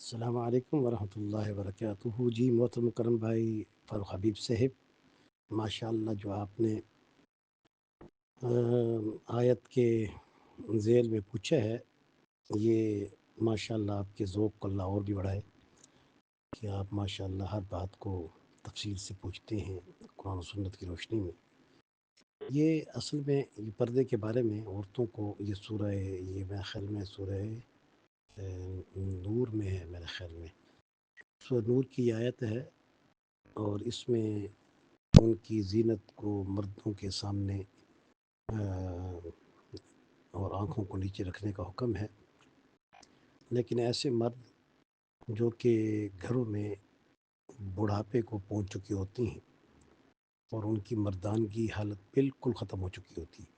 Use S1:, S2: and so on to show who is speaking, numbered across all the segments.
S1: السلام علیکم ورحمۃ اللہ وبرکاتہ جی محترم کرم بھائی فاروق حبیب صاحب، ماشاء اللہ جو آپ نے آیت کے ذیل میں پوچھا ہے، یہ ماشاء اللہ آپ کے ذوق کو اللہ اور بھی بڑھائے کہ آپ ماشاء اللہ ہر بات کو تفصیل سے پوچھتے ہیں قرآن و سنت کی روشنی میں۔ یہ اصل میں یہ پردے کے بارے میں عورتوں کو یہ سورہ، یہ میرے خیال میں سورہ نور میں ہے، میرے خیال میں سورہ نور کی آیت ہے، اور اس میں ان کی زینت کو مردوں کے سامنے اور آنکھوں کو نیچے رکھنے کا حکم ہے۔ لیکن ایسے مرد جو کہ گھروں میں بڑھاپے کو پہنچ چکی ہوتی ہیں اور ان کی مردانگی حالت بالکل ختم ہو چکی ہوتی ہے،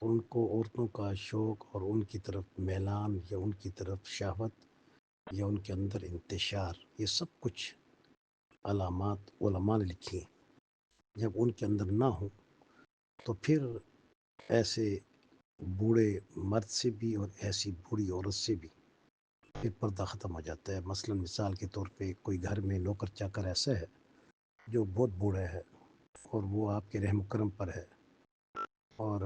S1: ان کو عورتوں کا شوق اور ان کی طرف میلان یا ان کی طرف شہوت یا ان کے اندر انتشار، یہ سب کچھ علامات علماء نے لکھی ہیں۔ جب ان کے اندر نہ ہو تو پھر ایسے بوڑھے مرد سے بھی اور ایسی بوڑھی عورت سے بھی پھر پردہ ختم ہو جاتا ہے۔ مثلا مثال کے طور پہ کوئی گھر میں نوکر چاکر ایسا ہے جو بہت بوڑھا ہے اور وہ آپ کے رحم و کرم پر ہے، اور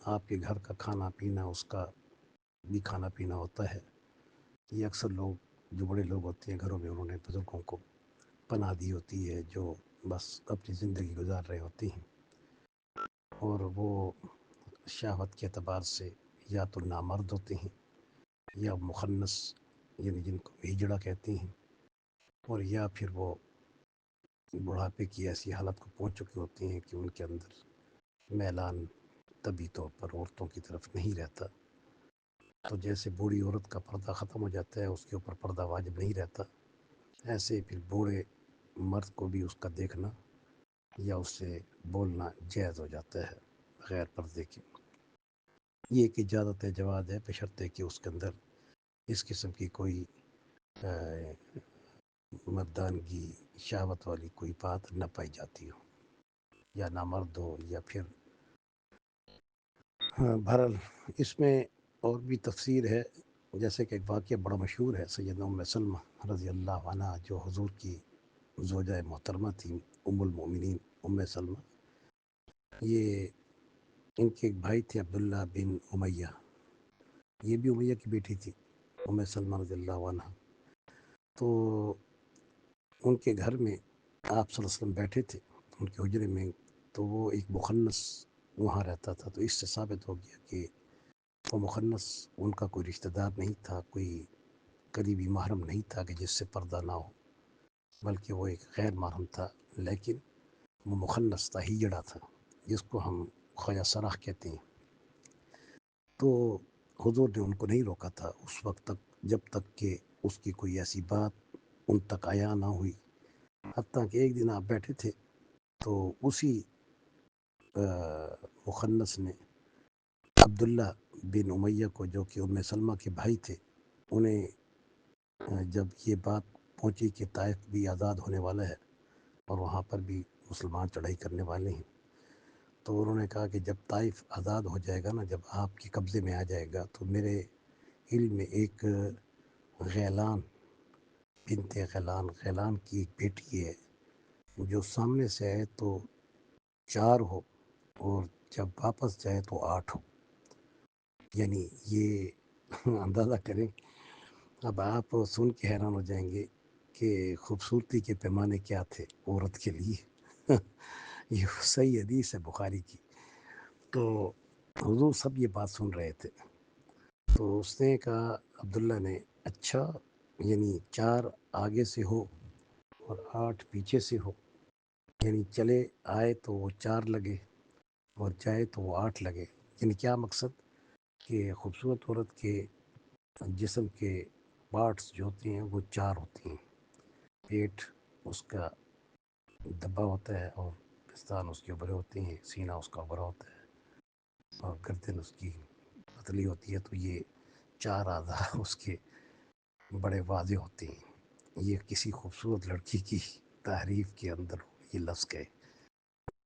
S1: آپ کے گھر کا کھانا پینا اس کا بھی کھانا پینا ہوتا ہے۔ یہ اکثر لوگ جو بڑے لوگ ہوتے ہیں گھروں میں، انہوں نے بزرگوں کو پناہ دی ہوتی ہے جو بس اپنی زندگی گزار رہے ہوتے ہیں، اور وہ شہوت کے اعتبار سے یا تو نامرد ہوتے ہیں یا مخنث، یعنی جن کو ہجڑا کہتے ہیں، اور یا پھر وہ بڑھاپے کی ایسی حالت کو پہنچ چکے ہوتے ہیں کہ ان کے اندر میلان طبی طور پر عورتوں کی طرف نہیں رہتا۔ تو جیسے بوڑھی عورت کا پردہ ختم ہو جاتا ہے، اس کے اوپر پردہ واجب نہیں رہتا، ایسے پھر بوڑھے مرد کو بھی اس کا دیکھنا یا اس سے بولنا جائز ہو جاتا ہے بغیر پردے کے۔ یہ ایک اجازت جواز ہے بشرطے کہ اس کے اندر اس قسم کی کوئی مردانگی شہوت والی کوئی بات نہ پائی جاتی ہو، یا نامرد ہو یا پھر بہرحال اس میں اور بھی تفسیر ہے۔ جیسے کہ ایک واقعہ بڑا مشہور ہے، سیدنا ام سلمہ رضی اللہ عنہ جو حضور کی زوجہ محترمہ تھی، ام المؤمنین ام سلمہ، یہ ان کے ایک بھائی تھے عبداللہ بن امیہ، یہ بھی امیہ کی بیٹی تھی ام سلمہ رضی اللہ عنہ۔ تو ان کے گھر میں آپ صلی اللہ علیہ وسلم بیٹھے تھے ان کے حجرے میں، تو وہ ایک مخنث وہاں رہتا تھا، تو اس سے ثابت ہو گیا کہ وہ مخنث ان کا کوئی رشتہ دار نہیں تھا، کوئی قریبی محرم نہیں تھا کہ جس سے پردہ نہ ہو، بلکہ وہ ایک غیر محرم تھا، لیکن وہ مخنث تھا، ہجڑا تھا، جس کو ہم خواجہ سراخ کہتے ہیں۔ تو حضور نے ان کو نہیں روکا تھا اس وقت تک، جب تک کہ اس کی کوئی ایسی بات ان تک آیا نہ ہوئی، حتیٰ کہ ایک دن آپ بیٹھے تھے تو اسی مخنث نے عبداللہ بن امیہ کو، جو کہ ام سلمہ کے بھائی تھے، انہیں جب یہ بات پہنچی کہ طائف بھی آزاد ہونے والا ہے اور وہاں پر بھی مسلمان چڑھائی کرنے والے ہیں، تو انہوں نے کہا کہ جب طائف آزاد ہو جائے گا نا، جب آپ کے قبضے میں آ جائے گا، تو میرے علم میں ایک غیلان بنت غیلان، غیلان کی ایک بیٹی ہے جو سامنے سے آئے تو 4 ہو اور جب واپس جائے تو 8 ہو۔ یعنی یہ اندازہ کریں، اب آپ سن کے حیران ہو جائیں گے کہ خوبصورتی کے پیمانے کیا تھے عورت کے لیے۔ یہ صحیح حدیث ہے بخاری کی۔ تو حضور سب یہ بات سن رہے تھے، تو اس نے کہا عبداللہ نے، اچھا یعنی 4 آگے سے ہو اور 8 پیچھے سے ہو، یعنی چلے آئے تو وہ 4 لگے اور جائے تو وہ 8 لگے، یعنی کیا مقصد کہ خوبصورت عورت کے جسم کے پارٹس جو ہوتے ہیں وہ 4 ہوتے ہیں، پیٹ اس کا دبا ہوتا ہے اور پستان اس کے بڑے ہوتے ہیں، سینہ اس کا بڑا ہوتا ہے اور گردن اس کی پتلی ہوتی ہے، تو یہ 4 اعضاء اس کے بڑے واضح ہوتے ہیں۔ یہ کسی خوبصورت لڑکی کی تعریف کے اندر یہ لفظ گئے،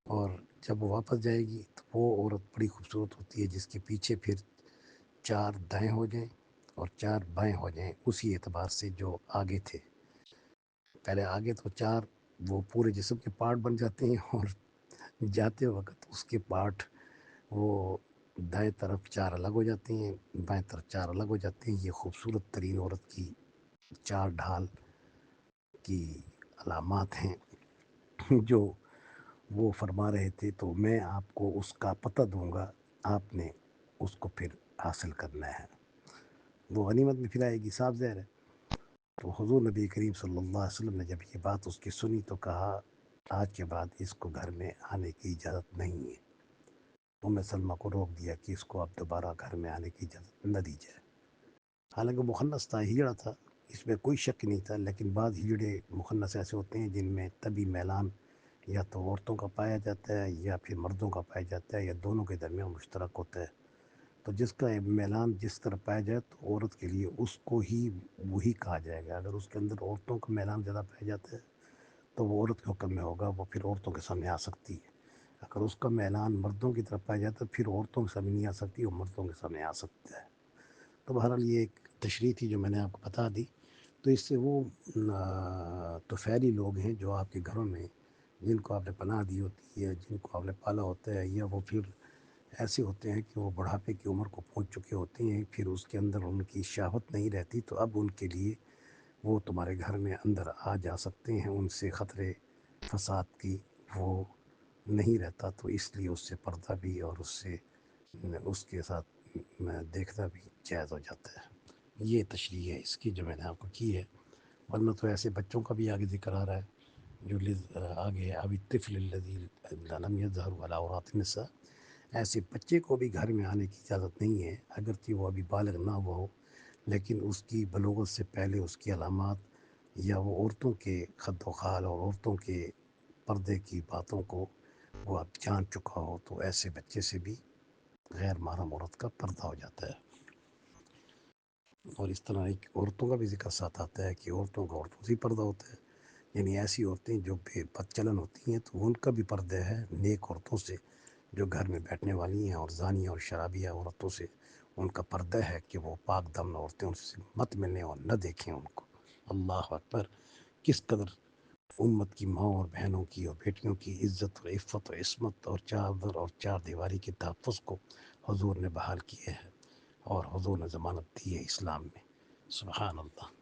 S1: اور جب وہ واپس جائے گی تو وہ عورت بڑی خوبصورت ہوتی ہے جس کے پیچھے پھر 4 دائیں ہو جائیں اور 4 بائیں ہو جائیں اسی اعتبار سے جو آگے تھے. پہلے آگے تو 4 وہ پورے جسم کے پارٹ بن جاتے ہیں، اور جاتے وقت اس کے پارٹ وہ دائیں طرف 4 الگ ہو جاتے ہیں، بائیں طرف 4 الگ ہو جاتے ہیں. یہ خوبصورت ترین عورت کی 4 ڈھال کی علامات ہیں جو وہ فرما رہے تھے. تو میں آپ کو اس کا پتہ دوں گا، آپ نے اس کو پھر حاصل کرنا ہے. وہ غنیمت میں پھر آئے گی، صاف ظاہر ہے. تو حضور نبی کریم صلی اللہ علیہ وسلم نے جب یہ بات اس کی سنی تو کہا آج کے بعد اس کو گھر میں آنے کی اجازت نہیں ہے. سلمہ کو روک دیا کہ اس کو اب دوبارہ گھر میں آنے کی اجازت نہ دی جائے. حالانکہ مخنث تھا، ہجڑا تھا، اس میں کوئی شک نہیں تھا. لیکن بعض ہجڑے مخنث ایسے ہوتے ہیں جن میں طبی میلان یا تو عورتوں کا پایا جاتا ہے یا پھر مردوں کا پایا جاتا ہے یا دونوں کے درمیان مشترک ہوتا ہے. تو جس کا میلان جس طرح پایا جائے تو عورت کے لیے اس کو ہی وہی کہا جائے گا. اگر اس کے اندر عورتوں کا میلان زیادہ پایا جاتا ہے تو وہ عورت کے حکم میں ہوگا، وہ پھر عورتوں کے سامنے آ سکتی ہے. اگر اس کا میلان مردوں کی طرف پایا جاتا ہے پھر عورتوں کے سامنے نہیں آ سکتی، وہ مردوں کے سامنے آ سکتا ہے. تو بہرحال یہ ایک تشریح تھی جو میں نے آپ کو بتا دی. تو اس سے وہ طفیلی لوگ ہیں جو آپ کے گھروں میں، جن کو آپ نے پناہ دی ہوتی ہے، جن کو آپ نے پالا ہوتا ہے، یا وہ پھر ایسے ہوتے ہیں کہ وہ بڑھاپے کی عمر کو پہنچ چکے ہوتے ہیں، پھر اس کے اندر ان کی شہوت نہیں رہتی. تو اب ان کے لیے وہ تمہارے گھر میں اندر آ جا سکتے ہیں. ان سے خطرے فساد کی وہ نہیں رہتا. تو اس لیے اس سے پردہ بھی اور اس کے ساتھ دیکھنا بھی جائز ہو جاتا ہے. یہ تشریح ہے اس کی جو میں نے آپ کو کی ہے. ورنہ تو ایسے بچوں کا بھی آگے ذکر آ رہا ہے جو آگے ابھی الطفل الذی لم یظہر علی عورات النساء. ایسے بچے کو بھی گھر میں آنے کی اجازت نہیں ہے اگرچہ وہ ابھی بالغ نہ ہوا ہو، لیکن اس کی بلوغت سے پہلے اس کی علامات یا وہ عورتوں کے خد و خال اور عورتوں کے پردے کی باتوں کو وہ اب جان چکا ہو، تو ایسے بچے سے بھی غیر محرم عورت کا پردہ ہو جاتا ہے. اور اس طرح ایک عورتوں کا بھی ذکر ساتھ آتا ہے کہ عورتوں کا عورتوں سے پردہ ہوتا ہے. یعنی ایسی عورتیں جو بے بدچلن ہوتی ہیں تو ان کا بھی پردہ ہے نیک عورتوں سے جو گھر میں بیٹھنے والی ہیں، اور زانیہ اور شرابیہ عورتوں سے ان کا پردہ ہے کہ وہ پاک دمن عورتیں ان سے مت ملنے اور نہ دیکھیں ان کو. اللہ اکبر! کس قدر امت کی ماں اور بہنوں کی اور بیٹیوں کی عزت اور عفت اور عصمت اور چادر اور چار دیواری کے تحفظ کو حضور نے بحال کیا ہے، اور حضور نے ضمانت دی ہے اسلام میں. سبحان اللہ.